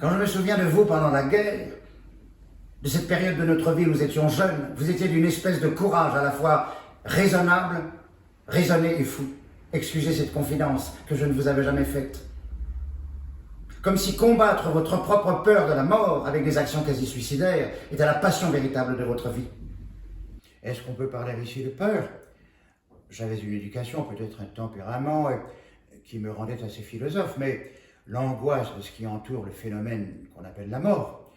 Quand je me souviens de vous pendant la guerre, de cette période de notre vie où nous étions jeunes, vous étiez d'une espèce de courage à la fois raisonnable, raisonné et fou. Excusez cette confidence que je ne vous avais jamais faite. Comme si combattre votre propre peur de la mort avec des actions quasi suicidaires était la passion véritable de votre vie. Est-ce qu'on peut parler ici de peur? J'avais une éducation, peut-être un tempérament qui me rendait assez philosophe, mais l'angoisse de ce qui entoure le phénomène qu'on appelle la mort,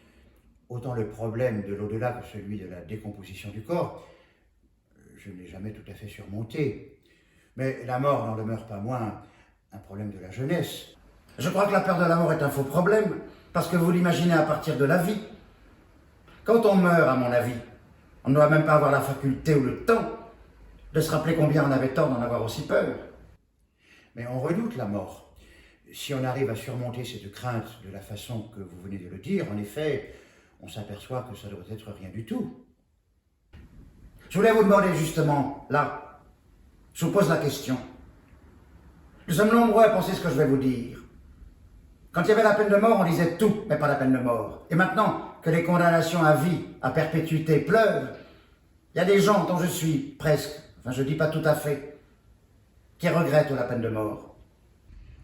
autant le problème de l'au-delà que celui de la décomposition du corps, je ne l'ai jamais tout à fait surmonté. Mais la mort n'en demeure pas moins un problème de la jeunesse. Je crois que la peur de la mort est un faux problème, parce que vous l'imaginez à partir de la vie. Quand on meurt, à mon avis, on ne doit même pas avoir la faculté ou le temps de se rappeler combien on avait tort d'en avoir aussi peur. Mais on redoute la mort. Si on arrive à surmonter cette crainte de la façon que vous venez de le dire, en effet, on s'aperçoit que ça doit être rien du tout. Je voulais vous demander justement, là, je vous pose la question. Nous sommes nombreux à penser ce que je vais vous dire. Quand il y avait la peine de mort, on disait tout, mais pas la peine de mort. Et maintenant que les condamnations à vie, à perpétuité pleuvent, il y a des gens dont je suis presque, enfin je ne dis pas tout à fait, qui regrettent la peine de mort.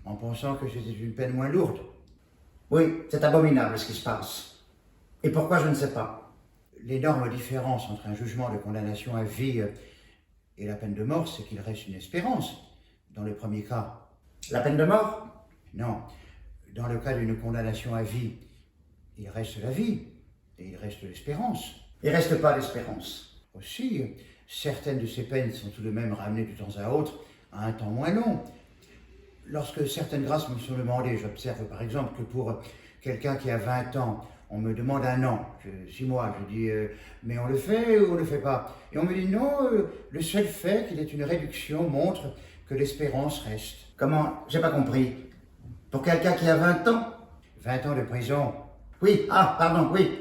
En pensant que c'était une peine moins lourde. Oui, c'est abominable ce qui se passe. Et pourquoi, je ne sais pas. L'énorme différence entre un jugement de condamnation à vie et la peine de mort, c'est qu'il reste une espérance. Dans le premier cas. La peine de mort? Non. Dans le cas d'une condamnation à vie, il reste la vie et il reste l'espérance. Il ne reste pas l'espérance. Aussi, certaines de ces peines sont tout de même ramenées de temps à autre à un temps moins long. Lorsque certaines grâces me sont demandées, j'observe par exemple que pour quelqu'un qui a 20 ans, on me demande un an, 6 mois, je dis mais on le fait ou on ne le fait pas? Et on me dit non, le seul fait qu'il y ait une réduction montre que l'espérance reste. Comment? J'ai pas compris. Pour quelqu'un qui a 20 ans? 20 ans de prison. Oui, ah, pardon, oui.